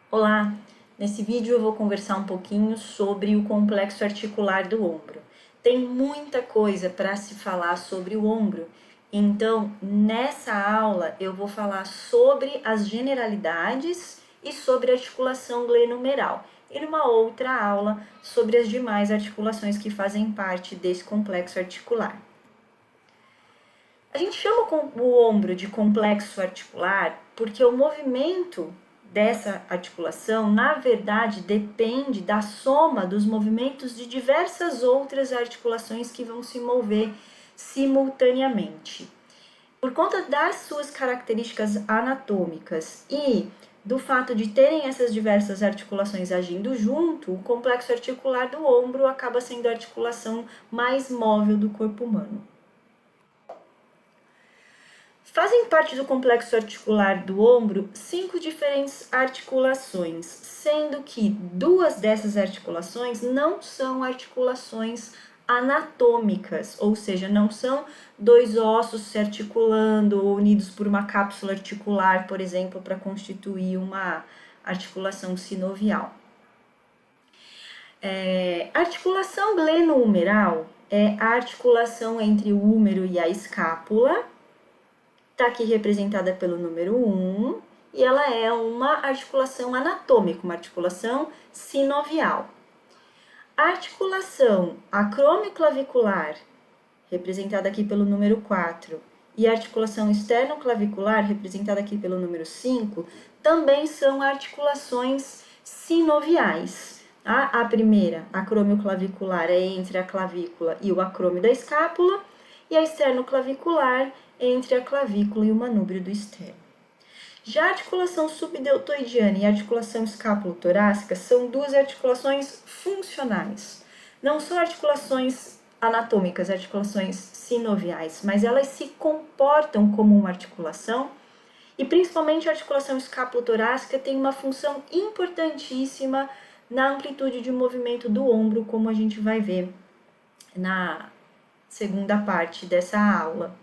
Olá! Nesse vídeo eu vou conversar um pouquinho sobre o complexo articular do ombro. Tem muita coisa para se falar sobre o ombro, então nessa aula eu vou falar sobre as generalidades e sobre a articulação glenohumeral, e numa outra aula sobre as demais articulações que fazem parte desse complexo articular. A gente chama o ombro de complexo articular porque o movimento dessa articulação, na verdade, depende da soma dos movimentos de diversas outras articulações que vão se mover simultaneamente. Por conta das suas características anatômicas e do fato de terem essas diversas articulações agindo junto, o complexo articular do ombro acaba sendo a articulação mais móvel do corpo humano. Fazem parte do complexo articular do ombro 5 diferentes articulações, sendo que 2 dessas articulações não são articulações anatômicas, ou seja, não são 2 ossos se articulando ou unidos por uma cápsula articular, por exemplo, para constituir uma articulação sinovial. A articulação glenohumeral é a articulação entre o húmero e a escápula. Está aqui representada pelo número 1, e ela é uma articulação anatômica, uma articulação sinovial. A articulação acromioclavicular, representada aqui pelo número 4, e a articulação esternoclavicular, representada aqui pelo número 5, também são articulações sinoviais. A primeira, a acromioclavicular, é entre a clavícula e o acrômio da escápula, e a esternoclavicular entre a clavícula e o manúbrio do externo. Já a articulação subdeltoidiana e a articulação escápulo-torácica são 2 articulações funcionais. Não são articulações anatômicas, articulações sinoviais, mas elas se comportam como uma articulação, e principalmente a articulação escápulo-torácica tem uma função importantíssima na amplitude de movimento do ombro, como a gente vai ver na segunda parte dessa aula.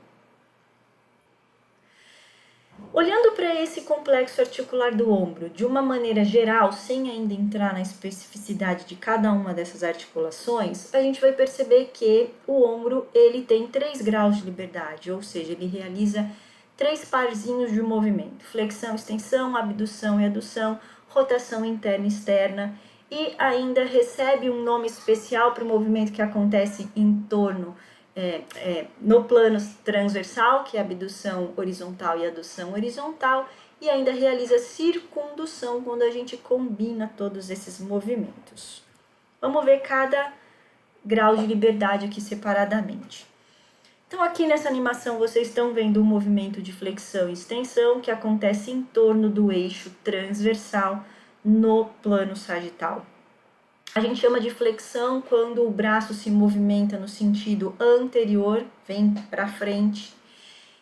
Olhando para esse complexo articular do ombro de uma maneira geral, sem ainda entrar na especificidade de cada uma dessas articulações, a gente vai perceber que o ombro ele tem 3 graus de liberdade, ou seja, ele realiza 3 parzinhos de movimento: flexão, extensão, abdução e adução, rotação interna e externa, e ainda recebe um nome especial para o movimento que acontece em torno no plano transversal, que é a abdução horizontal e adução horizontal, e ainda realiza circundução quando a gente combina todos esses movimentos. Vamos ver cada grau de liberdade aqui separadamente. Então aqui nessa animação vocês estão vendo um movimento de flexão e extensão que acontece em torno do eixo transversal no plano sagital. A gente chama de flexão quando o braço se movimenta no sentido anterior, vem para frente,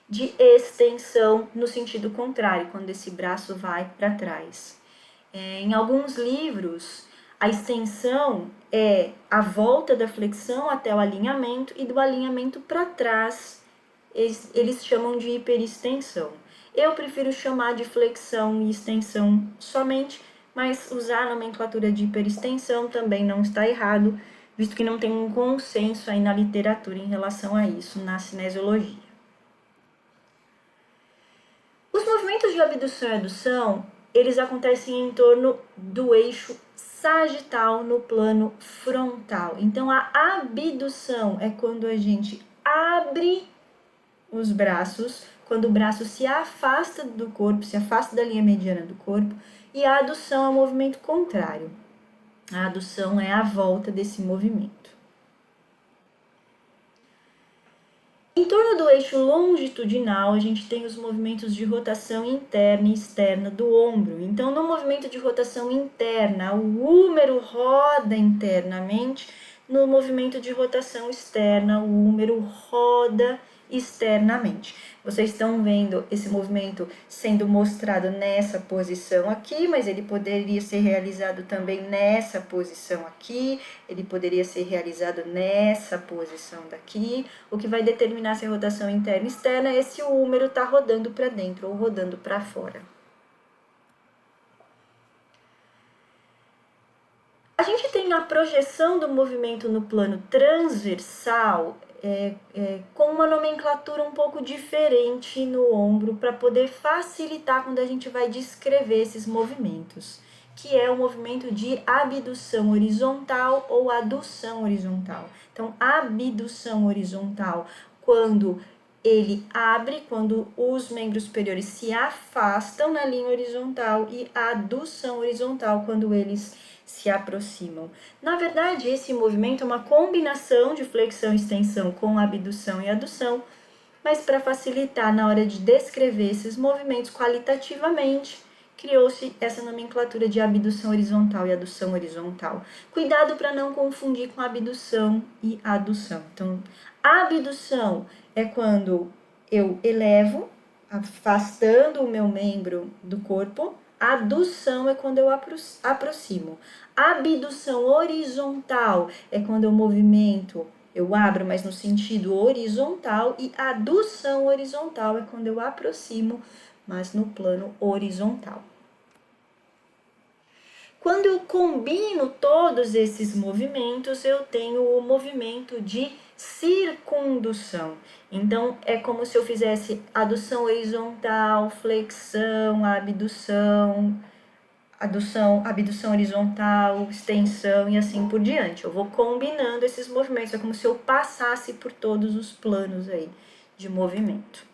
de extensão no sentido contrário, quando esse braço vai para trás. Em alguns livros, a extensão é a volta da flexão até o alinhamento, e do alinhamento para trás eles chamam de hiperextensão. Eu prefiro chamar de flexão e extensão somente, mas usar a nomenclatura de hiperextensão também não está errado, visto que não tem um consenso aí na literatura em relação a isso, na cinesiologia. Os movimentos de abdução e adução, eles acontecem em torno do eixo sagital no plano frontal. Então, a abdução é quando a gente abre os braços, quando o braço se afasta do corpo, se afasta da linha mediana do corpo, e a adução é o movimento contrário. A adução é a volta desse movimento. Em torno do eixo longitudinal, a gente tem os movimentos de rotação interna e externa do ombro. Então, no movimento de rotação interna, o húmero roda internamente. No movimento de rotação externa, o húmero roda externamente. Vocês estão vendo esse movimento sendo mostrado nessa posição aqui, mas ele poderia ser realizado também nessa posição aqui, ele poderia ser realizado nessa posição daqui. O que vai determinar se a rotação interna e externa é se o húmero está rodando para dentro ou rodando para fora. tem a projeção do movimento no plano transversal, com uma nomenclatura um pouco diferente no ombro, para poder facilitar quando a gente vai descrever esses movimentos, que é o movimento de abdução horizontal ou adução horizontal. Então, abdução horizontal, quando ele abre, quando os membros superiores se afastam na linha horizontal, e a adução horizontal, quando eles se aproximam. Na verdade, esse movimento é uma combinação de flexão e extensão com abdução e adução, mas para facilitar na hora de descrever esses movimentos qualitativamente, criou-se essa nomenclatura de abdução horizontal e adução horizontal. Cuidado para não confundir com abdução e adução. Então, abdução é quando eu elevo, afastando o meu membro do corpo. Adução é quando eu aproximo. Abdução horizontal é quando eu movimento, eu abro, mas no sentido horizontal. E adução horizontal é quando eu aproximo, mas no plano horizontal. Quando eu combino todos esses movimentos, eu tenho o movimento de circundução. Então, é como se eu fizesse adução horizontal, flexão, abdução horizontal, extensão e assim por diante. Eu vou combinando esses movimentos, é como se eu passasse por todos os planos aí de movimento.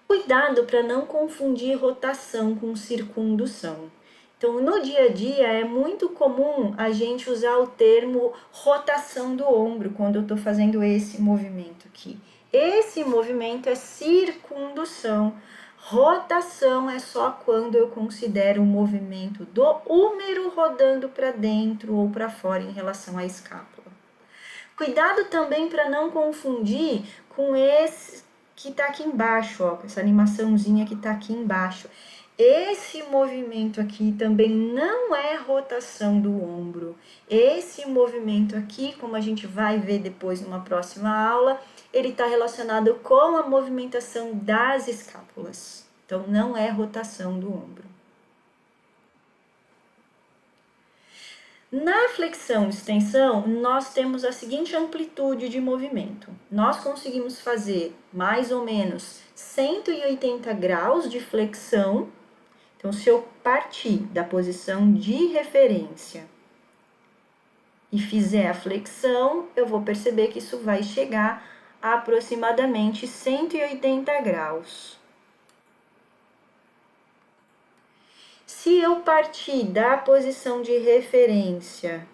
Cuidado para não confundir rotação com circundução. Então, no dia a dia, é muito comum a gente usar o termo rotação do ombro quando eu estou fazendo esse movimento aqui. Esse movimento é circundução. Rotação é só quando eu considero o movimento do húmero rodando para dentro ou para fora em relação à escápula. Cuidado também para não confundir com esse que está aqui embaixo, ó, essa animaçãozinha que está aqui embaixo. Esse movimento aqui também não é rotação do ombro. Esse movimento aqui, como a gente vai ver depois numa próxima aula, ele está relacionado com a movimentação das escápulas. Então, não é rotação do ombro. Na flexão e extensão, nós temos a seguinte amplitude de movimento. Nós conseguimos fazer mais ou menos 180 graus de flexão. Então, se eu partir da posição de referência e fizer a flexão, eu vou perceber que isso vai chegar a aproximadamente 180 graus. Se eu partir da posição de referência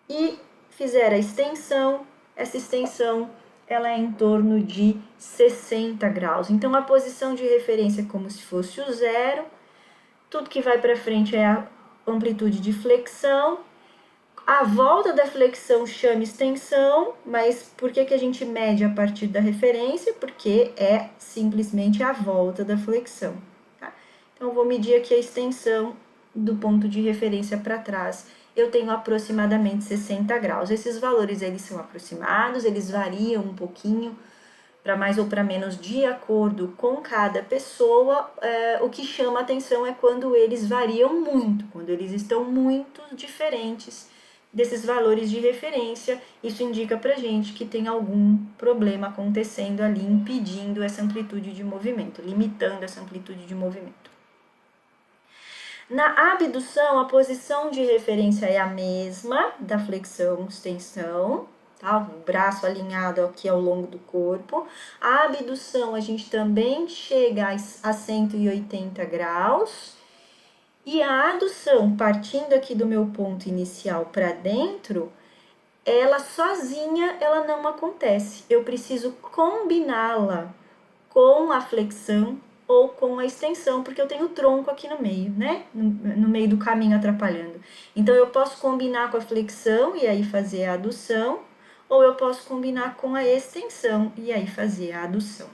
e fizer a extensão, essa extensão ela é em torno de 60 graus. Então, a posição de referência é como se fosse o zero. Tudo que vai para frente é a amplitude de flexão. A volta da flexão chama extensão, mas por que a gente mede a partir da referência? Porque é simplesmente a volta da flexão. Tá? Então, eu vou medir aqui a extensão do ponto de referência para trás. Eu tenho aproximadamente 60 graus. Esses valores, eles são aproximados, eles variam um pouquinho, para mais ou para menos, de acordo com cada pessoa. O que chama atenção é quando eles variam muito, quando eles estão muito diferentes desses valores de referência. Isso indica para gente que tem algum problema acontecendo ali, impedindo essa amplitude de movimento, limitando essa amplitude de movimento. Na abdução, a posição de referência é a mesma da flexão extensão, tá? O braço alinhado aqui ao longo do corpo. A abdução, a gente também chega a 180 graus. E a adução, partindo aqui do meu ponto inicial para dentro, ela sozinha, ela não acontece. Eu preciso combiná-la com a flexão ou com a extensão, porque eu tenho o tronco aqui no meio, né? No meio do caminho atrapalhando. Então, eu posso combinar com a flexão e aí fazer a adução, ou eu posso combinar com a extensão e aí fazer a adução.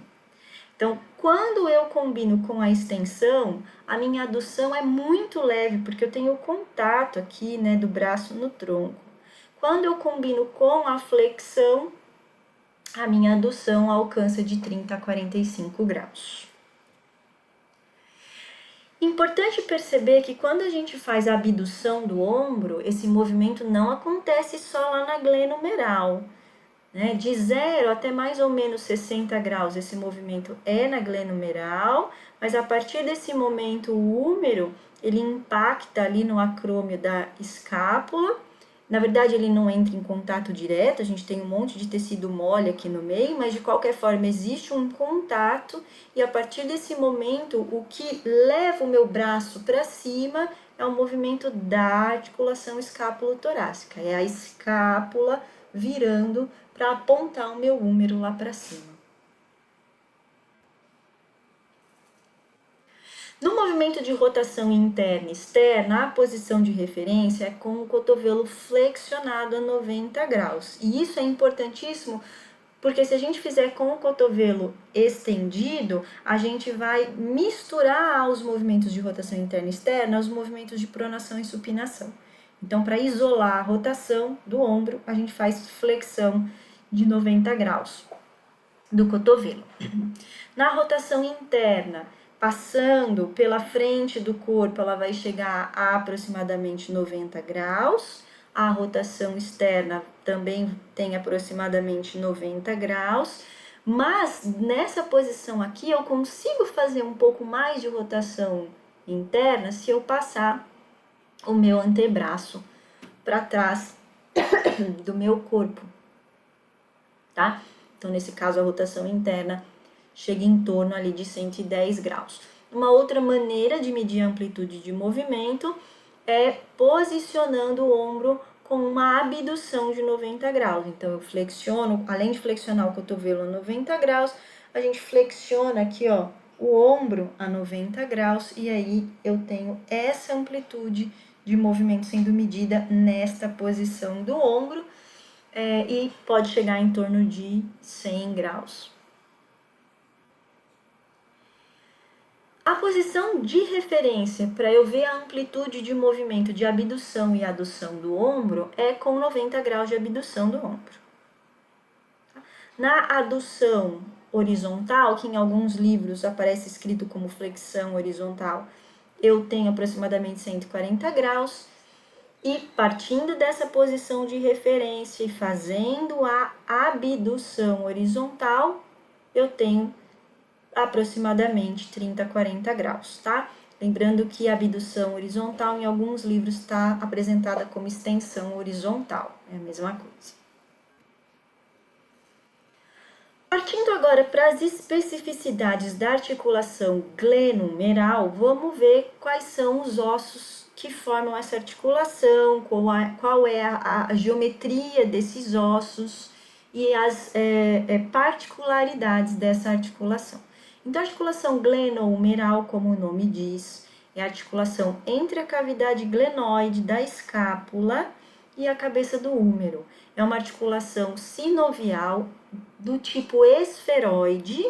Então, quando eu combino com a extensão, a minha adução é muito leve, porque eu tenho o contato aqui, né, do braço no tronco. Quando eu combino com a flexão, a minha adução alcança de 30 a 45 graus. Importante perceber que quando a gente faz a abdução do ombro, esse movimento não acontece só lá na glenumeral, né? De 0 até mais ou menos 60 graus, esse movimento é na glenumeral, mas a partir desse momento o húmero, ele impacta ali no acrômio da escápula. Na verdade, ele não entra em contato direto, a gente tem um monte de tecido mole aqui no meio, mas de qualquer forma existe um contato, e a partir desse momento, o que leva o meu braço para cima é o movimento da articulação escápulo-torácica, é a escápula virando para apontar o meu húmero lá para cima. No movimento de rotação interna e externa, a posição de referência é com o cotovelo flexionado a 90 graus. E isso é importantíssimo porque se a gente fizer com o cotovelo estendido, a gente vai misturar aos movimentos de rotação interna e externa os movimentos de pronação e supinação. Então, para isolar a rotação do ombro, a gente faz flexão de 90 graus do cotovelo. Na rotação interna, passando pela frente do corpo, ela vai chegar a aproximadamente 90 graus. A rotação externa também tem aproximadamente 90 graus. Mas nessa posição aqui, eu consigo fazer um pouco mais de rotação interna se eu passar o meu antebraço para trás do meu corpo, tá? Então, nesse caso, a rotação interna chega em torno ali de 110 graus. Uma outra maneira de medir a amplitude de movimento é posicionando o ombro com uma abdução de 90 graus. Então, eu flexiono, além de flexionar o cotovelo a 90 graus, a gente flexiona aqui, ó, o ombro a 90 graus, e aí eu tenho essa amplitude de movimento sendo medida nesta posição do ombro, e pode chegar em torno de 100 graus. A posição de referência para eu ver a amplitude de movimento de abdução e adução do ombro é com 90 graus de abdução do ombro. Na adução horizontal, que em alguns livros aparece escrito como flexão horizontal, eu tenho aproximadamente 140 graus. E partindo dessa posição de referência e fazendo a abdução horizontal, eu tenho aproximadamente 30 a 40 graus, tá? Lembrando que a abdução horizontal em alguns livros está apresentada como extensão horizontal, é a mesma coisa. Partindo agora para as especificidades da articulação glenumeral, vamos ver quais são os ossos que formam essa articulação, qual é a geometria desses ossos e as particularidades dessa articulação. Então, a articulação glenohumeral, como o nome diz, é a articulação entre a cavidade glenoide da escápula e a cabeça do húmero. É uma articulação sinovial do tipo esferoide,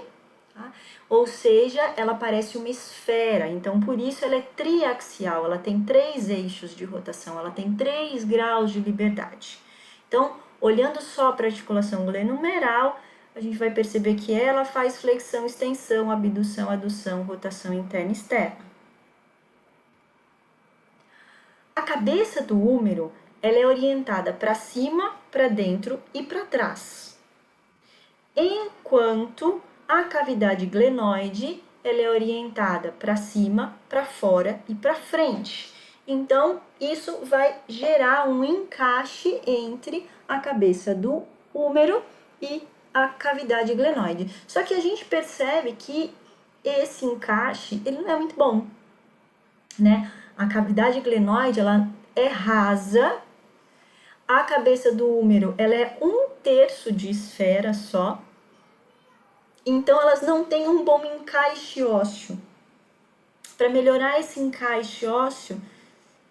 tá? Ou seja, ela parece uma esfera, então por isso ela é triaxial, ela tem 3 eixos de rotação, ela tem 3 graus de liberdade. Então, olhando só para a articulação glenumeral, a gente vai perceber que ela faz flexão, extensão, abdução, adução, rotação interna e externa. A cabeça do húmero, ela é orientada para cima, para dentro e para trás. Enquanto a cavidade glenoide, ela é orientada para cima, para fora e para frente. Então, isso vai gerar um encaixe entre a cabeça do húmero e a cavidade glenoide. Só que a gente percebe que esse encaixe, ele não é muito bom, né? A cavidade glenoide, ela é rasa. A cabeça do húmero, ela é 1/3 de esfera só. Então, elas não têm um bom encaixe ósseo. Para melhorar esse encaixe ósseo,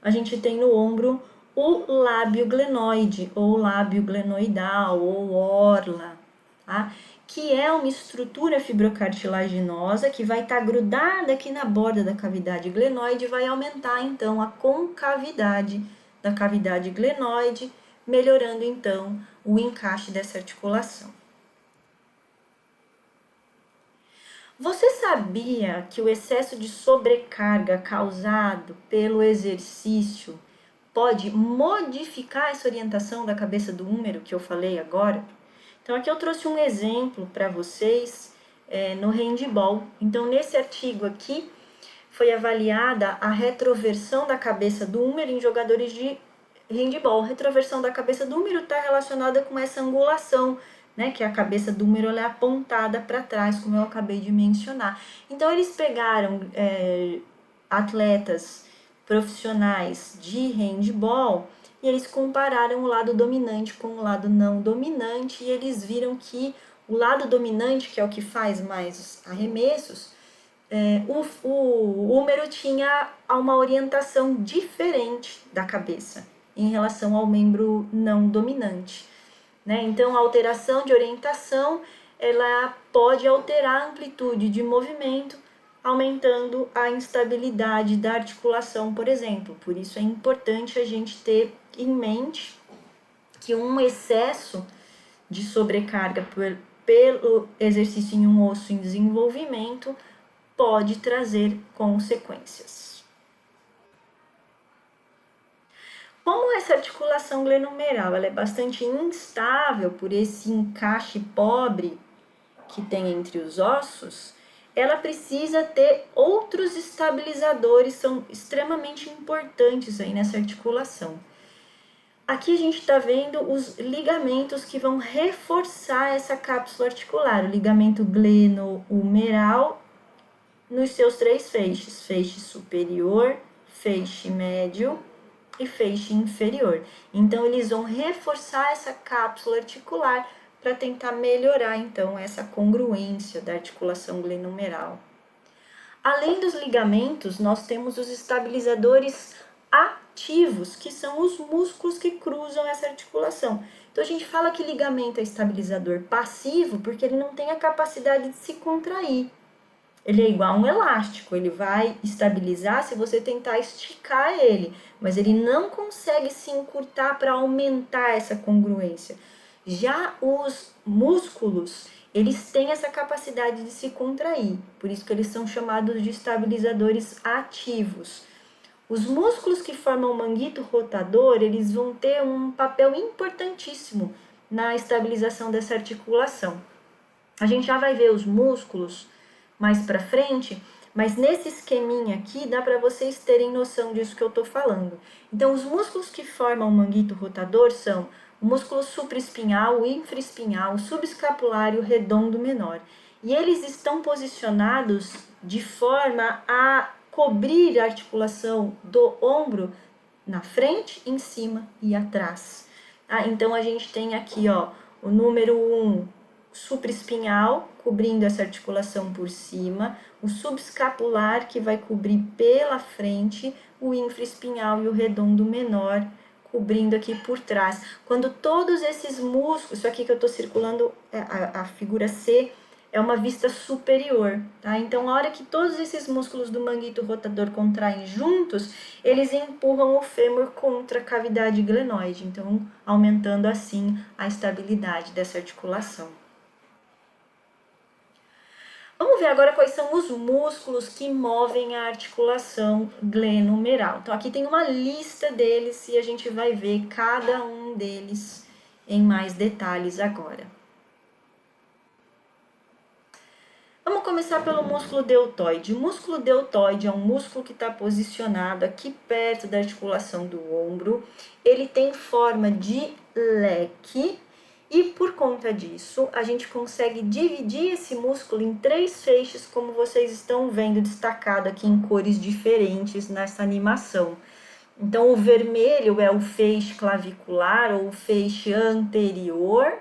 a gente tem no ombro o lábio glenoide, ou lábio glenoidal, ou orla, tá? Que é uma estrutura fibrocartilaginosa que vai estar grudada aqui na borda da cavidade glenoide e vai aumentar, então, a concavidade da cavidade glenoide, melhorando, então, o encaixe dessa articulação. Você sabia que o excesso de sobrecarga causado pelo exercício pode modificar essa orientação da cabeça do húmero que eu falei agora? Então, aqui eu trouxe um exemplo para vocês no handball. Então, nesse artigo aqui, foi avaliada a retroversão da cabeça do húmero em jogadores de handball. A retroversão da cabeça do húmero está relacionada com essa angulação, né, que a cabeça do húmero é apontada para trás, como eu acabei de mencionar. Então, eles pegaram atletas profissionais de handball e eles compararam o lado dominante com o lado não dominante e eles viram que o lado dominante, que é o que faz mais arremessos, o húmero tinha uma orientação diferente da cabeça em relação ao membro não dominante, né? Então, a alteração de orientação, ela pode alterar a amplitude de movimento, aumentando a instabilidade da articulação, por exemplo. Por isso é importante a gente ter em mente que um excesso de sobrecarga pelo exercício em um osso em desenvolvimento pode trazer consequências. Como essa articulação glenomeral ela é bastante instável por esse encaixe pobre que tem entre os ossos, ela precisa ter outros estabilizadores, são extremamente importantes aí nessa articulação. Aqui a gente está vendo os ligamentos que vão reforçar essa cápsula articular, o ligamento glenohumeral nos seus 3 feixes, feixe superior, feixe médio e feixe inferior. Então, eles vão reforçar essa cápsula articular para tentar melhorar, então, essa congruência da articulação glenohumeral. Além dos ligamentos, nós temos os estabilizadores ativos, que são os músculos que cruzam essa articulação. Então, a gente fala que ligamento é estabilizador passivo porque ele não tem a capacidade de se contrair. Ele é igual a um elástico, ele vai estabilizar se você tentar esticar ele, mas ele não consegue se encurtar para aumentar essa congruência. Já os músculos, eles têm essa capacidade de se contrair, por isso que eles são chamados de estabilizadores ativos. Os músculos que formam o manguito rotador, eles vão ter um papel importantíssimo na estabilização dessa articulação. A gente já vai ver os músculos mais para frente, mas nesse esqueminha aqui dá para vocês terem noção disso que eu estou falando. Então, os músculos que formam o manguito rotador são o músculo supraespinhal, o infraespinhal, o subescapular e o redondo menor. E eles estão posicionados de forma a cobrir a articulação do ombro na frente, em cima e atrás. Então, a gente tem aqui o número 1, supraespinhal, cobrindo essa articulação por cima, o subescapular, que vai cobrir pela frente, o infraespinhal e o redondo menor, cobrindo aqui por trás. Quando todos esses músculos, isso aqui que eu estou circulando, a figura C, é uma vista superior, tá? Então, a hora que todos esses músculos do manguito rotador contraem juntos, eles empurram o fêmur contra a cavidade glenoide, então, aumentando assim a estabilidade dessa articulação. Vamos ver agora quais são os músculos que movem a articulação glenohumeral. Então, aqui tem uma lista deles e a gente vai ver cada um deles em mais detalhes agora. Vamos começar pelo músculo deltoide. O músculo deltoide é um músculo que está posicionado aqui perto da articulação do ombro. Ele tem forma de leque. E por conta disso, a gente consegue dividir esse músculo em 3 feixes, como vocês estão vendo destacado aqui em cores diferentes nessa animação. Então, o vermelho é o feixe clavicular ou o feixe anterior.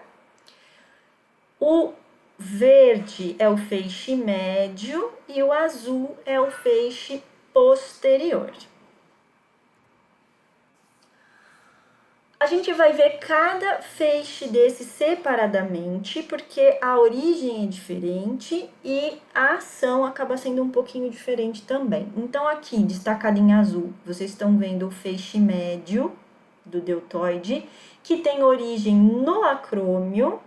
O verde é o feixe médio e o azul é o feixe posterior. A gente vai ver cada feixe desse separadamente, porque a origem é diferente e a ação acaba sendo um pouquinho diferente também. Então, aqui, destacado em azul, vocês estão vendo o feixe médio do deltoide, que tem origem no acrômio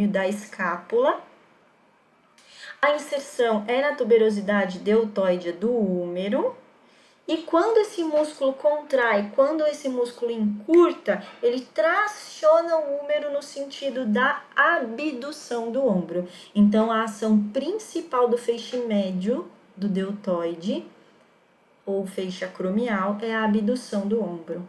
da escápula. A inserção é na tuberosidade deltoide do húmero. E quando esse músculo contrai, quando esse músculo encurta, ele traciona o húmero no sentido da abdução do ombro. Então, a ação principal do feixe médio do deltoide, ou feixe acromial, é a abdução do ombro.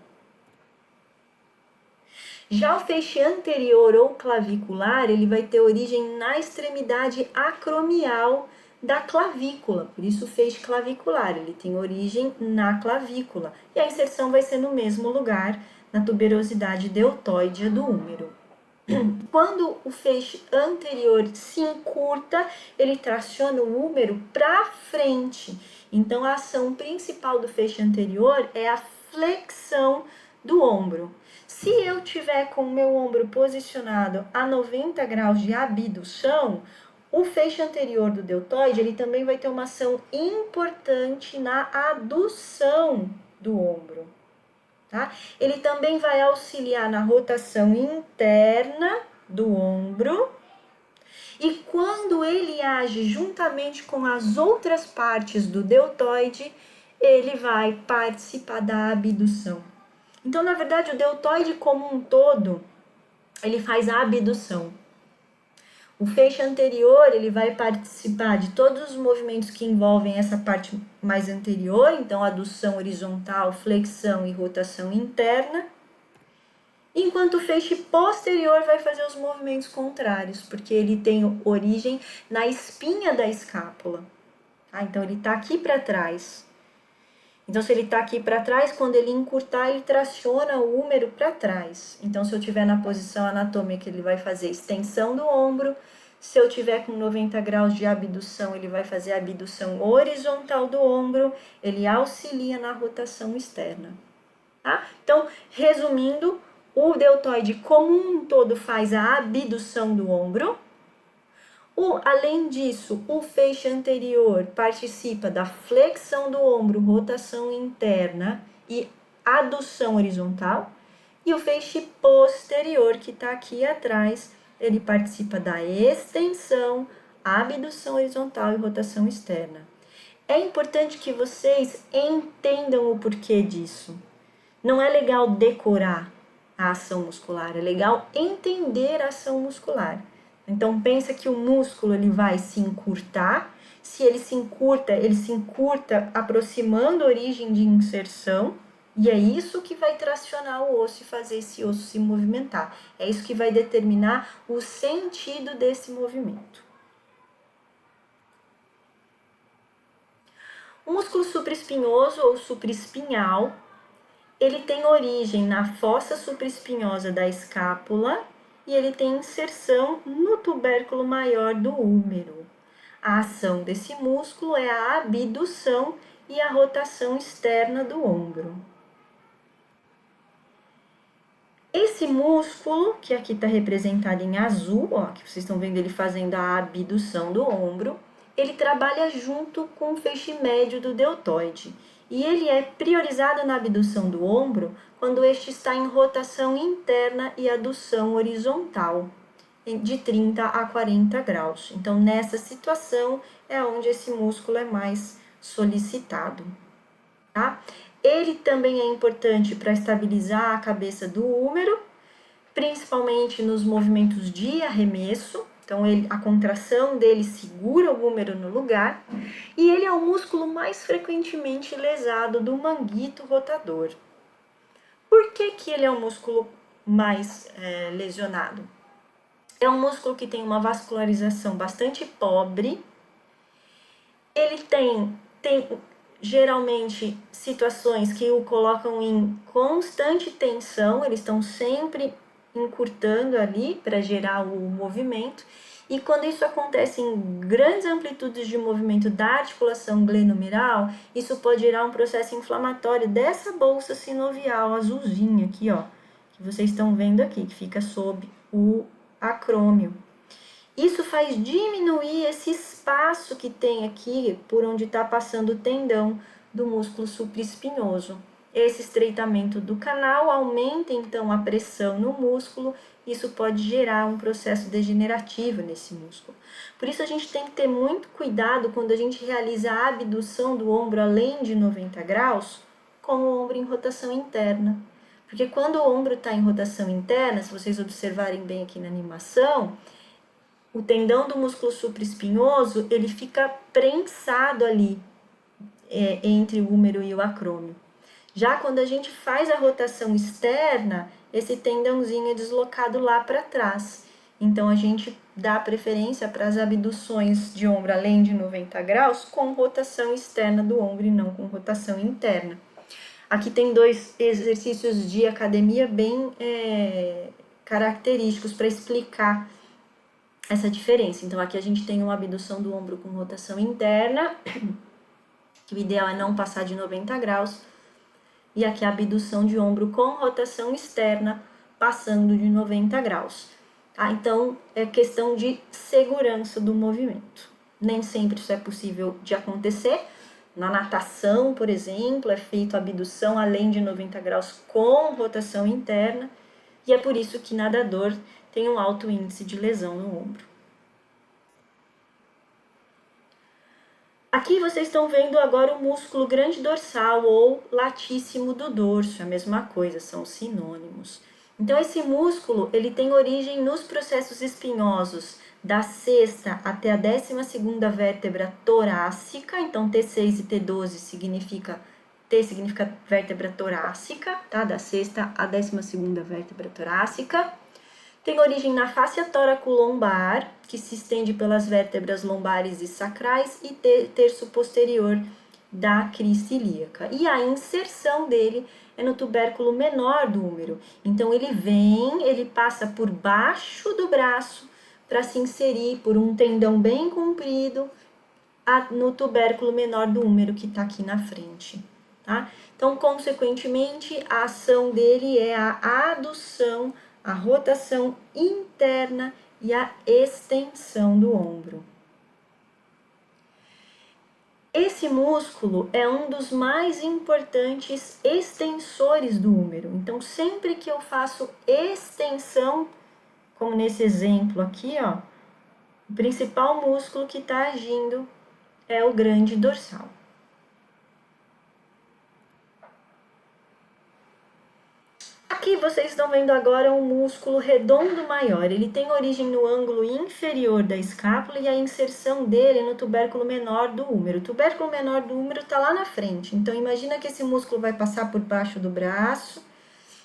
Já o feixe anterior ou clavicular, ele vai ter origem na extremidade acromial da clavícula, por isso o feixe clavicular, ele tem origem na clavícula, e a inserção vai ser no mesmo lugar, na tuberosidade deltoide do húmero. Quando o feixe anterior se encurta, ele traciona o húmero para frente. Então, a ação principal do feixe anterior é a flexão do ombro. Se eu tiver com o meu ombro posicionado a 90 graus de abdução, o feixe anterior do deltoide, ele também vai ter uma ação importante na adução do ombro. Tá? Ele também vai auxiliar na rotação interna do ombro. E quando ele age juntamente com as outras partes do deltoide, ele vai participar da abdução. Então, na verdade, o deltoide como um todo, ele faz a abdução. O feixe anterior, ele vai participar de todos os movimentos que envolvem essa parte mais anterior, então adução horizontal, flexão e rotação interna, enquanto o feixe posterior vai fazer os movimentos contrários, porque ele tem origem na espinha da escápula. Tá? Então, ele está aqui para trás. Então, se ele está aqui para trás, quando ele encurtar, ele traciona o húmero para trás. Então, se eu estiver na posição anatômica, ele vai fazer extensão do ombro. Se eu tiver com 90 graus de abdução, ele vai fazer a abdução horizontal do ombro. Ele auxilia na rotação externa. Tá? Então, resumindo, o deltoide como um todo faz a abdução do ombro. Além disso, o feixe anterior participa da flexão do ombro, rotação interna e adução horizontal. E o feixe posterior, que está aqui atrás, ele participa da extensão, abdução horizontal e rotação externa. É importante que vocês entendam o porquê disso. Não é legal decorar a ação muscular, é legal entender a ação muscular. Então, pensa que o músculo ele vai se encurtar. Se ele se encurta aproximando a origem de inserção. E é isso que vai tracionar o osso e fazer esse osso se movimentar. É isso que vai determinar o sentido desse movimento. O músculo supraespinhoso ou supraespinhal, ele tem origem na fossa supraespinhosa da escápula e ele tem inserção no tubérculo maior do húmero. A ação desse músculo é a abdução e a rotação externa do ombro. Esse músculo, que aqui está representado em azul, ó, que vocês estão vendo ele fazendo a abdução do ombro, ele trabalha junto com o feixe médio do deltoide. E ele é priorizado na abdução do ombro quando este está em rotação interna e adução horizontal, de 30 a 40 graus. Então, nessa situação é onde esse músculo é mais solicitado. Tá? Ele também é importante para estabilizar a cabeça do húmero, principalmente nos movimentos de arremesso. Então, a contração dele segura o húmero no lugar. E ele é o músculo mais frequentemente lesado do manguito rotador. Por que ele é o músculo mais lesionado? É um músculo que tem uma vascularização bastante pobre. Ele tem geralmente situações que o colocam em constante tensão, eles estão sempre encurtando ali para gerar o movimento, e quando isso acontece em grandes amplitudes de movimento da articulação glenomeral, isso pode gerar um processo inflamatório dessa bolsa sinovial azulzinha aqui, ó, que vocês estão vendo aqui, que fica sob o acrômio. Isso faz diminuir esse espaço que tem aqui por onde está passando o tendão do músculo supraespinhoso. Esse estreitamento do canal aumenta então a pressão no músculo, isso pode gerar um processo degenerativo nesse músculo. Por isso a gente tem que ter muito cuidado quando a gente realiza a abdução do ombro além de 90 graus, com o ombro em rotação interna. Porque quando o ombro está em rotação interna, se vocês observarem bem aqui na animação, o tendão do músculo supraespinhoso, ele fica prensado ali entre o húmero e o acrômio. Já quando a gente faz a rotação externa, esse tendãozinho é deslocado lá para trás. Então, a gente dá preferência para as abduções de ombro além de 90 graus com rotação externa do ombro e não com rotação interna. Aqui tem 2 exercícios de academia bem característicos para explicar essa diferença. Então, aqui a gente tem uma abdução do ombro com rotação interna, que o ideal é não passar de 90 graus, e aqui a abdução de ombro com rotação externa, passando de 90 graus. Tá? Então, é questão de segurança do movimento. Nem sempre isso é possível de acontecer. Na natação, por exemplo, é feita a abdução além de 90 graus com rotação interna, e é por isso que nadador tem um alto índice de lesão no ombro. Aqui vocês estão vendo agora o músculo grande dorsal ou latíssimo do dorso, é a mesma coisa, são sinônimos. Então esse músculo, ele tem origem nos processos espinhosos da sexta até a 12ª vértebra torácica, então T6 e T12 significa vértebra torácica, tá? Da sexta à 12ª vértebra torácica. Tem origem na fáscia tóraco-lombar, que se estende pelas vértebras lombares e sacrais, e terço posterior da crista ilíaca. E a inserção dele é no tubérculo menor do húmero. Então, ele passa por baixo do braço para se inserir por um tendão bem comprido no tubérculo menor do húmero, que está aqui na frente. Tá? Então, consequentemente, a ação dele é a adução, a rotação interna e a extensão do ombro. Esse músculo é um dos mais importantes extensores do húmero. Então, sempre que eu faço extensão, como nesse exemplo aqui, ó, o principal músculo que está agindo é o grande dorsal. Aqui vocês estão vendo agora um músculo redondo maior. Ele tem origem no ângulo inferior da escápula e a inserção dele no tubérculo menor do húmero. O tubérculo menor do húmero está lá na frente. Então, imagina que esse músculo vai passar por baixo do braço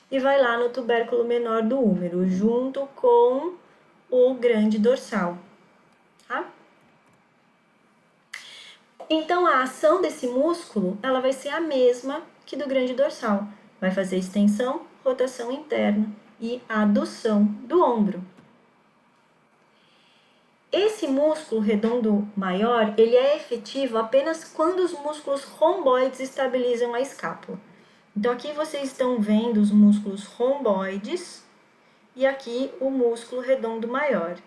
e vai lá no tubérculo menor do húmero, junto com o grande dorsal. Tá? Então, a ação desse músculo, ela vai ser a mesma que do grande dorsal. Vai fazer extensão, rotação interna e adução do ombro. Esse músculo redondo maior, ele é efetivo apenas quando os músculos romboides estabilizam a escápula. Então, aqui vocês estão vendo os músculos romboides e aqui o músculo redondo maior.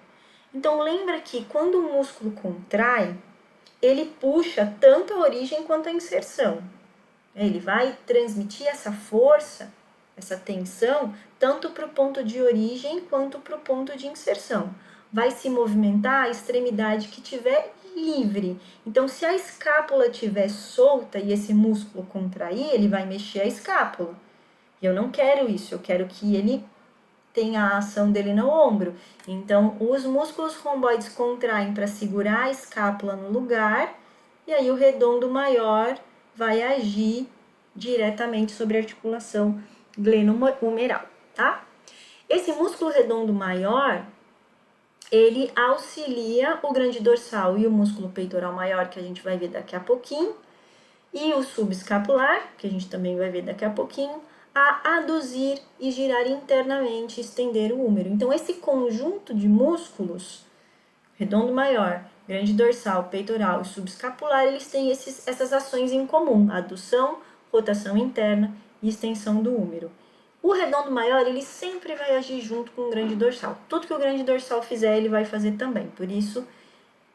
Então, lembra que quando o músculo contrai, ele puxa tanto a origem quanto a inserção. Ele vai transmitir essa força, essa tensão, tanto para o ponto de origem quanto para o ponto de inserção. Vai se movimentar a extremidade que estiver livre. Então, se a escápula estiver solta e esse músculo contrair, ele vai mexer a escápula. E eu não quero isso, eu quero que ele tenha a ação dele no ombro. Então, os músculos romboides contraem para segurar a escápula no lugar, e aí o redondo maior vai agir diretamente sobre a articulação glenohumeral, tá? Esse músculo redondo maior, ele auxilia o grande dorsal e o músculo peitoral maior, que a gente vai ver daqui a pouquinho, e o subescapular, que a gente também vai ver daqui a pouquinho, a aduzir e girar internamente, estender o húmero. Então, esse conjunto de músculos, redondo maior, grande dorsal, peitoral e subescapular, eles têm essas ações em comum: adução, rotação interna e extensão do húmero. O redondo maior, ele sempre vai agir junto com o grande dorsal. Tudo que o grande dorsal fizer, ele vai fazer também. Por isso,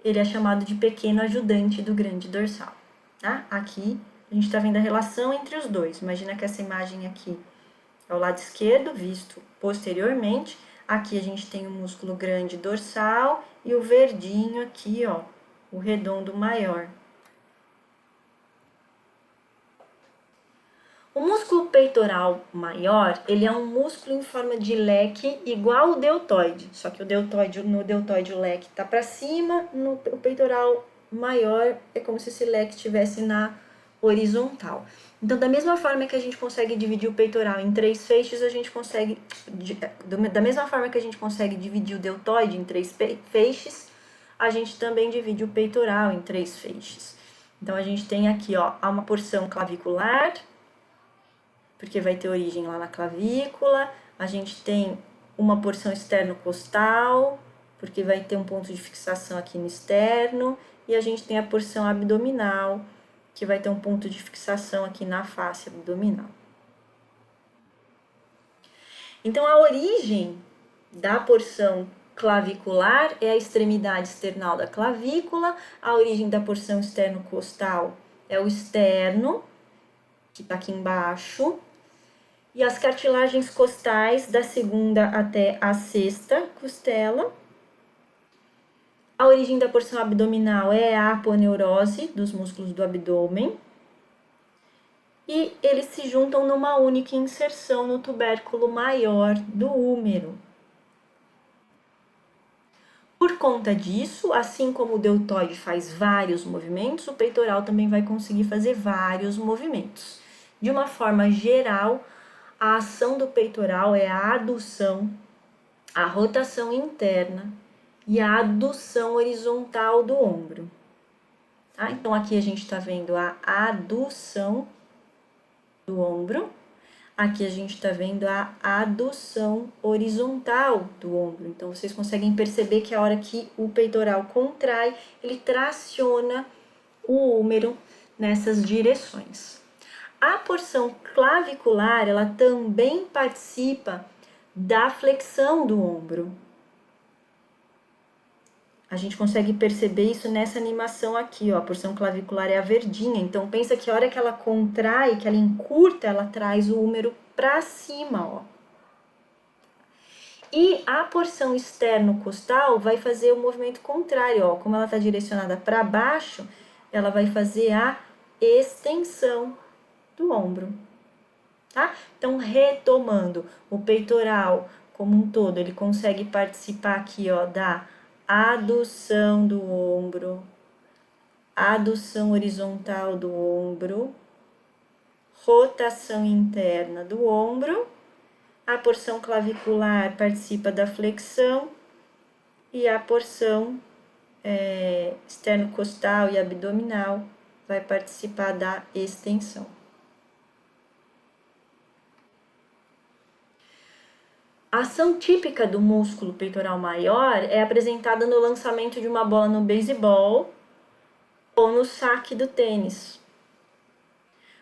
ele é chamado de pequeno ajudante do grande dorsal. Tá? Aqui, A gente está vendo a relação entre os dois. Imagina que essa imagem aqui é o lado esquerdo, visto posteriormente. Aqui a gente tem o músculo grande dorsal e o verdinho aqui, ó, o redondo maior. O músculo peitoral maior, ele é um músculo em forma de leque igual ao deltoide, só que no deltoide o leque está para cima, o peitoral maior é como se esse leque estivesse na horizontal. Então, da mesma forma que a gente consegue dividir o peitoral em 3 feixes, a gente consegue, da mesma forma que a gente consegue dividir o deltoide em 3 feixes, a gente também divide o peitoral em 3 feixes. Então, a gente tem aqui, ó, uma porção clavicular, porque vai ter origem lá na clavícula. A gente tem uma porção externo-costal, porque vai ter um ponto de fixação aqui no externo. E a gente tem a porção abdominal, que vai ter um ponto de fixação aqui na face abdominal. Então, a origem da porção clavicular é a extremidade external da clavícula. A origem da porção externo-costal é o externo, que está aqui embaixo. E as cartilagens costais da segunda até a sexta costela. A origem da porção abdominal é a aponeurose dos músculos do abdômen. E eles se juntam numa única inserção no tubérculo maior do úmero. Por conta disso, assim como o deltoide faz vários movimentos, o peitoral também vai conseguir fazer vários movimentos. De uma forma geral, a ação do peitoral é a adução, a rotação interna e a adução horizontal do ombro. Tá? Então, aqui a gente está vendo a adução do ombro. Aqui a gente está vendo a adução horizontal do ombro. Então, vocês conseguem perceber que a hora que o peitoral contrai, ele traciona o úmero nessas direções. A porção clavicular, ela também participa da flexão do ombro. A gente consegue perceber isso nessa animação aqui, ó. A porção clavicular é a verdinha. Então, pensa que a hora que ela contrai, que ela encurta, ela traz o úmero para cima, ó. E a porção externo-costal vai fazer o movimento contrário, ó. Como ela está direcionada para baixo, ela vai fazer a extensão do ombro, tá? Então, retomando, o peitoral como um todo, ele consegue participar aqui, ó, da adução do ombro, adução horizontal do ombro, rotação interna do ombro, a porção clavicular participa da flexão e a porção externo-costal e abdominal vai participar da extensão. A ação típica do músculo peitoral maior é apresentada no lançamento de uma bola no beisebol ou no saque do tênis.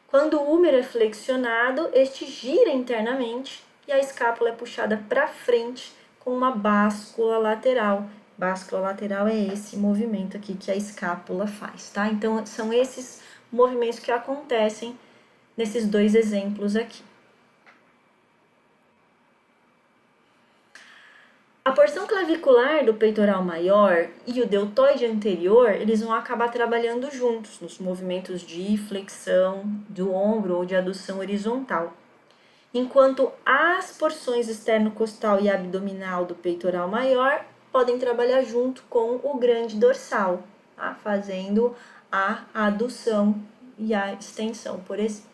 Quando o úmero é flexionado, este gira internamente e a escápula é puxada para frente com uma báscula lateral. Báscula lateral é esse movimento aqui que a escápula faz, tá? Então, são esses movimentos que acontecem nesses dois exemplos aqui. A porção clavicular do peitoral maior e o deltoide anterior, eles vão acabar trabalhando juntos nos movimentos de flexão do ombro ou de adução horizontal. Enquanto as porções externo-costal e abdominal do peitoral maior podem trabalhar junto com o grande dorsal, tá? Fazendo a adução e a extensão, por exemplo.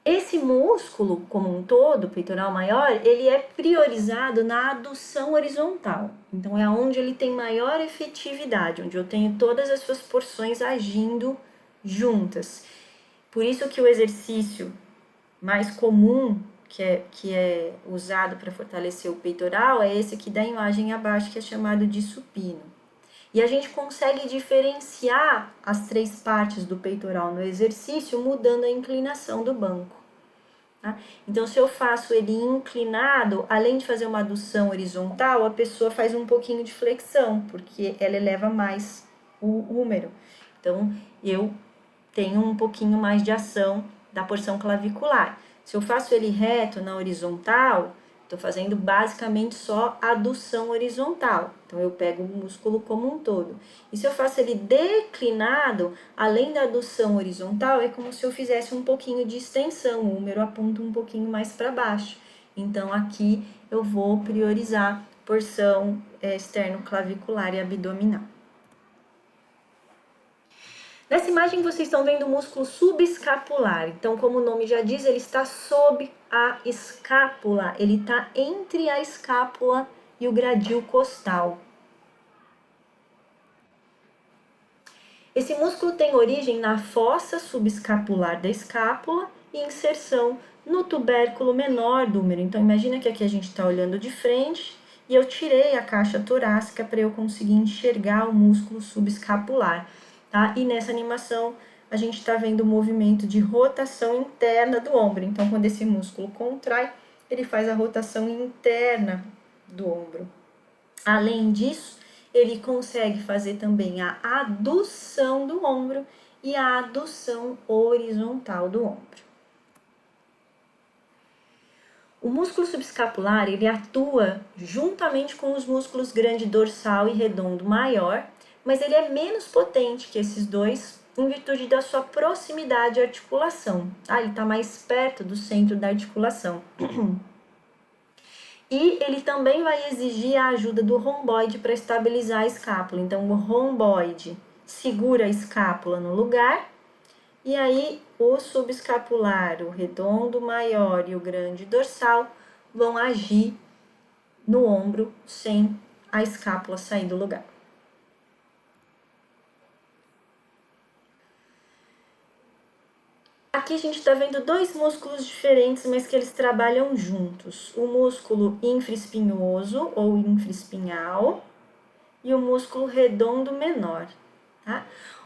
Esse músculo, como um todo, peitoral maior, ele é priorizado na adução horizontal. Então, é onde ele tem maior efetividade, onde eu tenho todas as suas porções agindo juntas. Por isso que o exercício mais comum que é usado para fortalecer o peitoral é esse aqui da imagem abaixo, que é chamado de supino. E a gente consegue diferenciar as 3 partes do peitoral no exercício mudando a inclinação do banco. Tá? Então, se eu faço ele inclinado, além de fazer uma adução horizontal, a pessoa faz um pouquinho de flexão, porque ela eleva mais o úmero. Então, eu tenho um pouquinho mais de ação da porção clavicular. Se eu faço ele reto na horizontal, estou fazendo basicamente só adução horizontal. Então, eu pego o músculo como um todo. E se eu faço ele declinado, além da adução horizontal, é como se eu fizesse um pouquinho de extensão. O húmero aponta um pouquinho mais para baixo. Então, aqui eu vou priorizar porção externo-clavicular e abdominal. Nessa imagem vocês estão vendo o músculo subescapular. Então, como o nome já diz, ele está sob a escápula. Ele está entre a escápula e o gradil costal. Esse músculo tem origem na fossa subescapular da escápula e inserção no tubérculo menor do húmero. Então, imagina que aqui a gente está olhando de frente e eu tirei a caixa torácica para eu conseguir enxergar o músculo subescapular. Tá? E nessa animação a gente está vendo o movimento de rotação interna do ombro. Então, quando esse músculo contrai, ele faz a rotação interna do ombro. Além disso, ele consegue fazer também a adução do ombro e a adução horizontal do ombro. O músculo subescapular, ele atua juntamente com os músculos grande dorsal e redondo maior, mas ele é menos potente que esses dois em virtude da sua proximidade à articulação. Ele está mais perto do centro da articulação. E ele também vai exigir a ajuda do romboide para estabilizar a escápula. Então, o romboide segura a escápula no lugar, e aí o subescapular, o redondo maior e o grande dorsal vão agir no ombro sem a escápula sair do lugar. Aqui a gente está vendo dois músculos diferentes, mas que eles trabalham juntos. O músculo infraespinhoso ou infraespinhal e o músculo redondo menor, tá?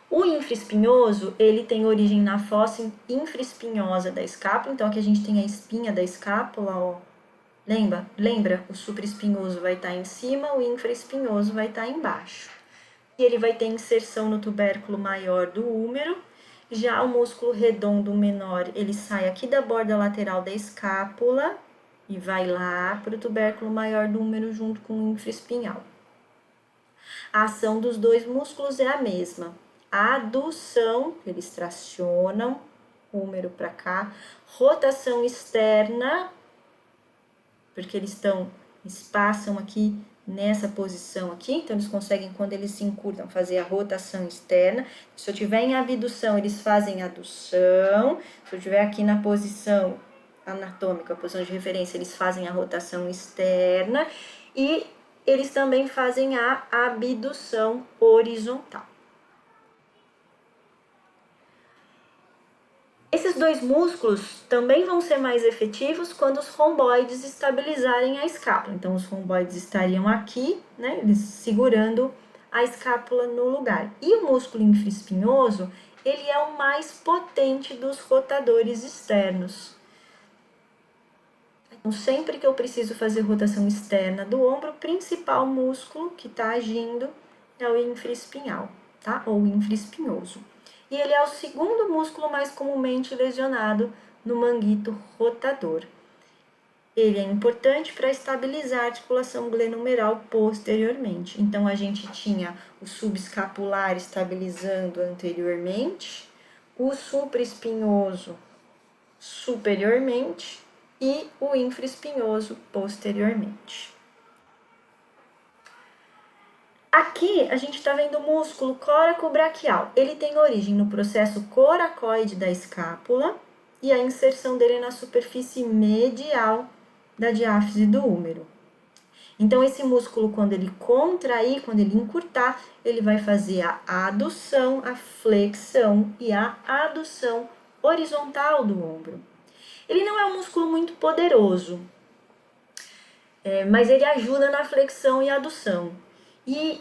O infraespinhoso, ele tem origem na fossa infraespinhosa da escápula. Então, aqui a gente tem a espinha da escápula, ó. Lembra? O supraespinhoso vai estar em cima, o infraespinhoso vai estar embaixo. E ele vai ter inserção no tubérculo maior do húmero. Já o músculo redondo menor, ele sai aqui da borda lateral da escápula e vai lá para o tubérculo maior do húmero junto com o infraespinhal. A ação dos dois músculos é a mesma. A adução, eles tracionam o húmero para cá. Rotação externa, porque eles espaçam aqui nessa posição aqui, então eles conseguem, quando eles se encurtam, fazer a rotação externa. Se eu tiver em abdução, eles fazem adução. Se eu tiver aqui na posição anatômica, a posição de referência, eles fazem a rotação externa. E eles também fazem a abdução horizontal. Esses dois músculos também vão ser mais efetivos quando os romboides estabilizarem a escápula. Então, os romboides estariam aqui, né, eles segurando a escápula no lugar. E o músculo infraespinhoso, ele é o mais potente dos rotadores externos. Então, sempre que eu preciso fazer rotação externa do ombro, o principal músculo que está agindo é o infraespinhal, tá? Ou infraespinhoso. E ele é o segundo músculo mais comumente lesionado no manguito rotador. Ele é importante para estabilizar a articulação glenohumeral posteriormente. Então, a gente tinha o subescapular estabilizando anteriormente, o supraespinhoso superiormente e o infraespinhoso posteriormente. Aqui a gente está vendo o músculo coracobraquial. Ele tem origem no processo coracoide da escápula e a inserção dele na superfície medial da diáfise do húmero. Então, esse músculo, quando ele contrair, quando ele encurtar, ele vai fazer a adução, a flexão e a adução horizontal do ombro. Ele não é um músculo muito poderoso, mas ele ajuda na flexão e adução. E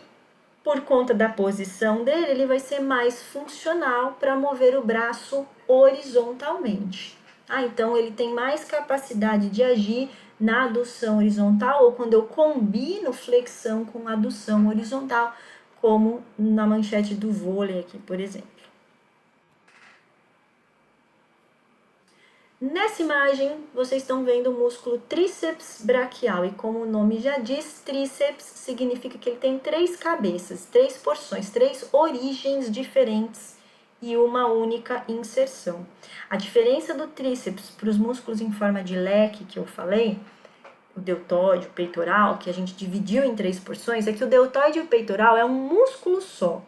por conta da posição dele, ele vai ser mais funcional para mover o braço horizontalmente. Então, ele tem mais capacidade de agir na adução horizontal, ou quando eu combino flexão com adução horizontal, como na manchete do vôlei aqui, por exemplo. Nessa imagem, vocês estão vendo o músculo tríceps braquial, e como o nome já diz, tríceps significa que ele tem 3 cabeças, 3 porções, 3 origens diferentes e uma única inserção. A diferença do tríceps para os músculos em forma de leque que eu falei, o deltoide, o peitoral, que a gente dividiu em 3 porções, é que o deltoide e o peitoral é um músculo só.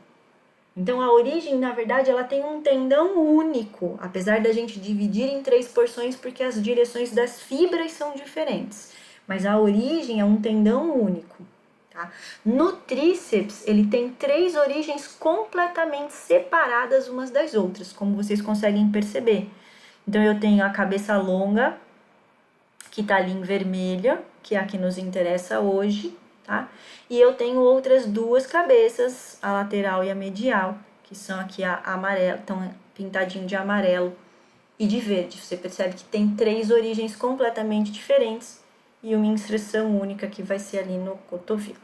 Então, a origem, na verdade, ela tem um tendão único, apesar da gente dividir em 3 porções, porque as direções das fibras são diferentes. Mas a origem é um tendão único, tá? No tríceps, ele tem 3 origens completamente separadas umas das outras, como vocês conseguem perceber. Então, eu tenho a cabeça longa, que tá ali em vermelha, que é a que nos interessa hoje, tá? E eu tenho outras 2 cabeças, a lateral e a medial, que são aqui a amarela, estão pintadinho de amarelo e de verde. Você percebe que tem 3 origens completamente diferentes e uma inserção única que vai ser ali no cotovelo,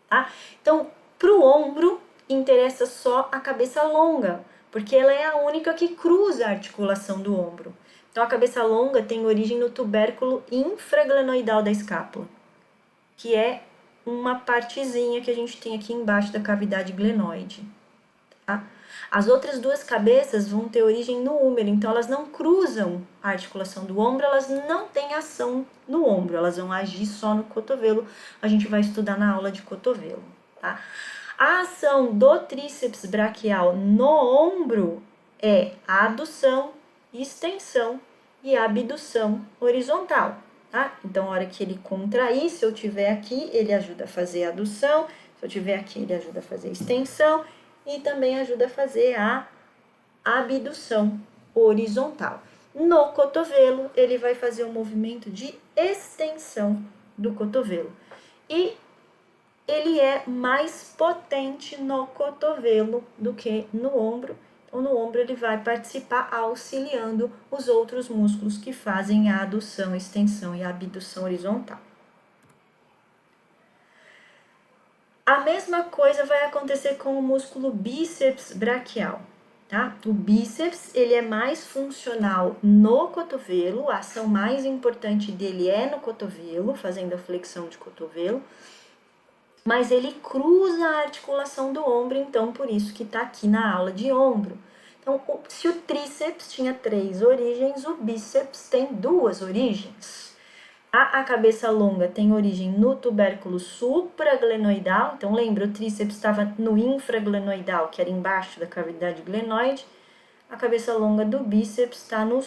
tá? Então, pro ombro, interessa só a cabeça longa, porque ela é a única que cruza a articulação do ombro. Então, a cabeça longa tem origem no tubérculo infraglenoidal da escápula, que é uma partezinha que a gente tem aqui embaixo da cavidade glenoide, tá? As outras 2 cabeças vão ter origem no húmero, então elas não cruzam a articulação do ombro, elas não têm ação no ombro, elas vão agir só no cotovelo. A gente vai estudar na aula de cotovelo, tá? A ação do tríceps braquial no ombro é a adução, extensão e abdução horizontal. Tá? Então, a hora que ele contrair, se eu tiver aqui, ele ajuda a fazer a adução, se eu tiver aqui, ele ajuda a fazer a extensão e também ajuda a fazer a abdução horizontal. No cotovelo, ele vai fazer um movimento de extensão do cotovelo. E ele é mais potente no cotovelo do que no ombro. Então, no ombro, ele vai participar auxiliando os outros músculos que fazem a adução, extensão e a abdução horizontal. A mesma coisa vai acontecer com o músculo bíceps braquial, tá? O bíceps, ele é mais funcional no cotovelo, a ação mais importante dele é no cotovelo, fazendo a flexão de cotovelo, mas ele cruza a articulação do ombro, então por isso que está aqui na aula de ombro. Então, se o tríceps tinha 3 origens, o bíceps tem 2 origens. A cabeça longa tem origem no tubérculo supraglenoidal, então lembra, o tríceps estava no infraglenoidal, que era embaixo da cavidade glenoide. A cabeça longa do bíceps está no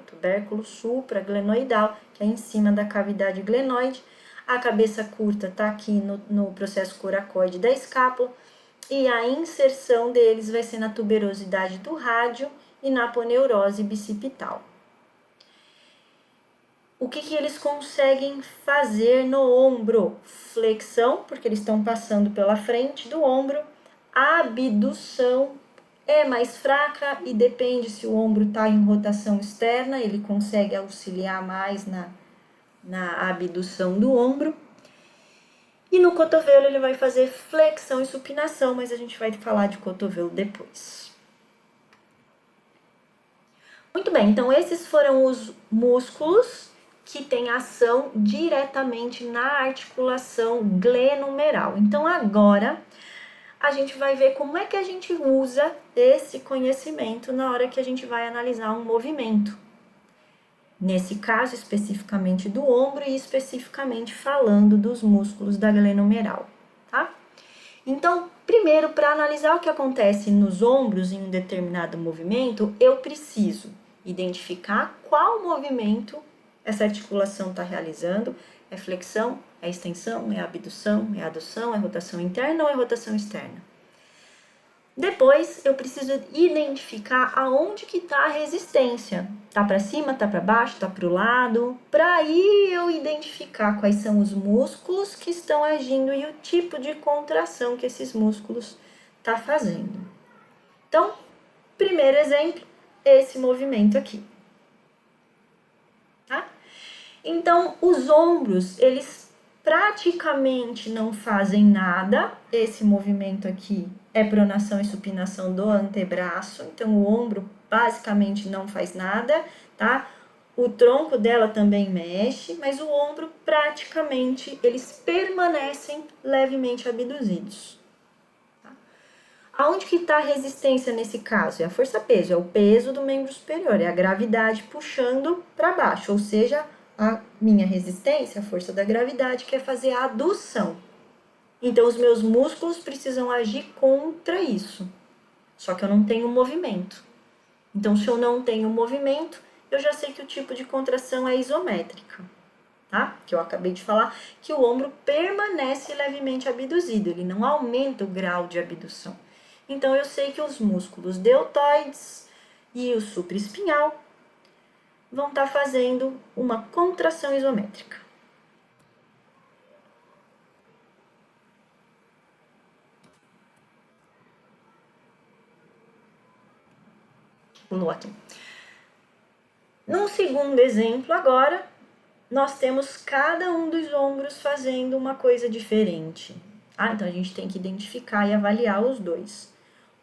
tubérculo supraglenoidal, que é em cima da cavidade glenoide. A cabeça curta está aqui no processo coracoide da escápula e a inserção deles vai ser na tuberosidade do rádio e na aponeurose bicipital. O que eles conseguem fazer no ombro? Flexão, porque eles estão passando pela frente do ombro. A abdução é mais fraca e depende se o ombro está em rotação externa, ele consegue auxiliar mais na abdução do ombro. E no cotovelo ele vai fazer flexão e supinação, mas a gente vai falar de cotovelo depois. Muito bem, então esses foram os músculos que têm ação diretamente na articulação glenumeral. Então agora a gente vai ver como é que a gente usa esse conhecimento na hora que a gente vai analisar um movimento. Nesse caso, especificamente do ombro e especificamente falando dos músculos da glenumeral, tá? Então, primeiro, para analisar o que acontece nos ombros em um determinado movimento, eu preciso identificar qual movimento essa articulação está realizando. É flexão, é extensão, é abdução, é adução, é rotação interna ou é rotação externa? Depois, eu preciso identificar aonde que está a resistência. Tá para cima, tá para baixo, tá para o lado. Para aí eu identificar quais são os músculos que estão agindo e o tipo de contração que esses músculos tá fazendo. Então, primeiro exemplo, esse movimento aqui. Tá? Então, os ombros, eles praticamente não fazem nada. Esse movimento aqui é pronação e supinação do antebraço, então o ombro basicamente não faz nada, tá? O tronco dela também mexe, mas o ombro praticamente eles permanecem levemente abduzidos. Tá? Aonde que está a resistência nesse caso? É a força-peso, é o peso do membro superior, é a gravidade puxando para baixo, ou seja, a minha resistência, a força da gravidade, quer fazer a adução. Então, os meus músculos precisam agir contra isso. Só que eu não tenho movimento. Então, se eu não tenho movimento, eu já sei que o tipo de contração é isométrica, tá? Que eu acabei de falar, que o ombro permanece levemente abduzido, ele não aumenta o grau de abdução. Então, eu sei que os músculos deltoides e o supraespinhal vão estar fazendo uma contração isométrica. Pulou aqui. Num segundo exemplo agora, nós temos cada um dos ombros fazendo uma coisa diferente. Então a gente tem que identificar e avaliar os dois.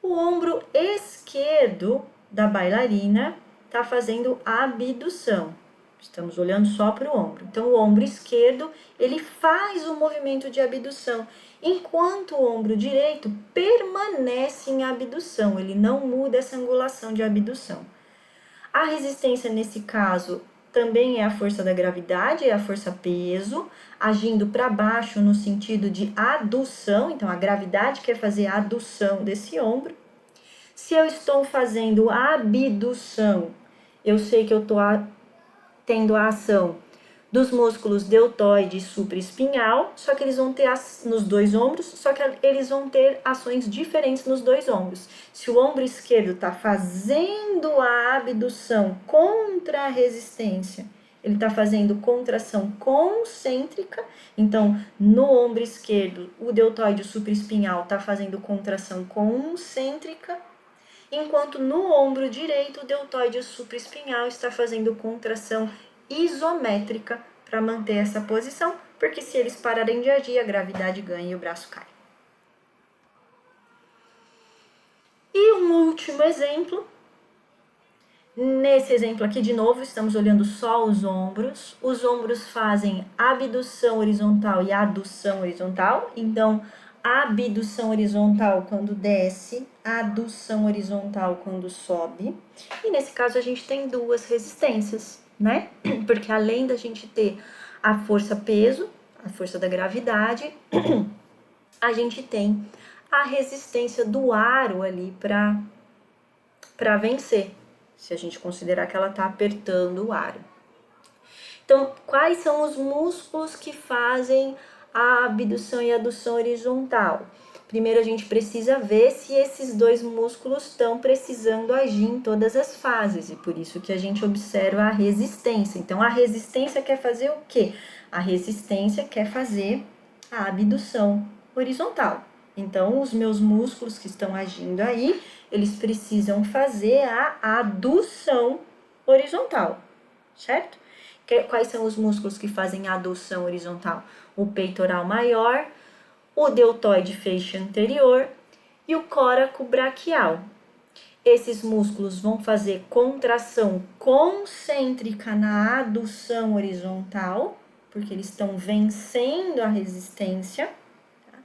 O ombro esquerdo da bailarina está fazendo abdução. Estamos olhando só para o ombro. Então, o ombro esquerdo, ele faz o movimento de abdução, enquanto o ombro direito permanece em abdução, ele não muda essa angulação de abdução. A resistência, nesse caso, também é a força da gravidade, é a força-peso, agindo para baixo no sentido de adução, então a gravidade quer fazer a adução desse ombro. Se eu estou fazendo a abdução, eu sei que eu estou tendo a ação dos músculos deltoide e supraespinhal, só que eles vão ter nos dois ombros, só que eles vão ter ações diferentes nos dois ombros. Se o ombro esquerdo está fazendo a abdução contra a resistência, ele está fazendo contração concêntrica, então no ombro esquerdo o deltoide e o supraespinhal está fazendo contração concêntrica, enquanto no ombro direito o deltoide e o supraespinhal está fazendo contração isométrica para manter essa posição, porque se eles pararem de agir, a gravidade ganha e o braço cai. E um último exemplo. Nesse exemplo aqui, de novo, estamos olhando só os ombros. Os ombros fazem abdução horizontal e adução horizontal. Então, a abdução horizontal quando desce, a adução horizontal quando sobe. E nesse caso, a gente tem duas resistências, né? Porque além da gente ter a força-peso, a força da gravidade, a gente tem a resistência do aro ali para vencer, se a gente considerar que ela está apertando o aro. Então, quais são os músculos que fazem a abdução e adução horizontal? Primeiro, a gente precisa ver se esses dois músculos estão precisando agir em todas as fases, e por isso que a gente observa a resistência. Então, a resistência quer fazer o quê? A resistência quer fazer a abdução horizontal. Então, os meus músculos que estão agindo aí, eles precisam fazer a adução horizontal, certo? Quais são os músculos que fazem a adução horizontal? O peitoral maior, o deltoide feixe anterior e o córaco braquial. Esses músculos vão fazer contração concêntrica na adução horizontal, porque eles estão vencendo a resistência, tá?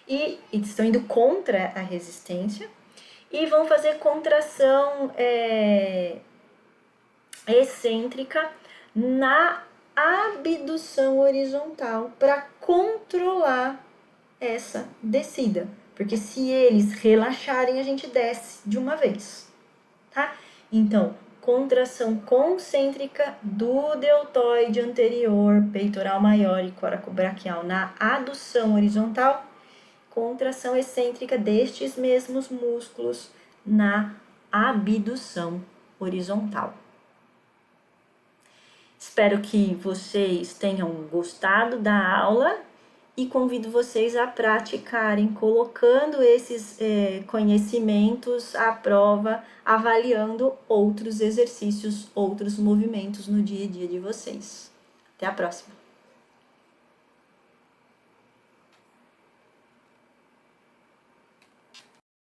E estão indo contra a resistência, e vão fazer contração excêntrica na abdução horizontal para controlar essa descida, porque se eles relaxarem, a gente desce de uma vez, tá? Então, contração concêntrica do deltoide anterior, peitoral maior e córaco braquial na adução horizontal, contração excêntrica destes mesmos músculos na abdução horizontal. Espero que vocês tenham gostado da aula e convido vocês a praticarem, colocando esses conhecimentos à prova, avaliando outros exercícios, outros movimentos no dia a dia de vocês. Até a próxima!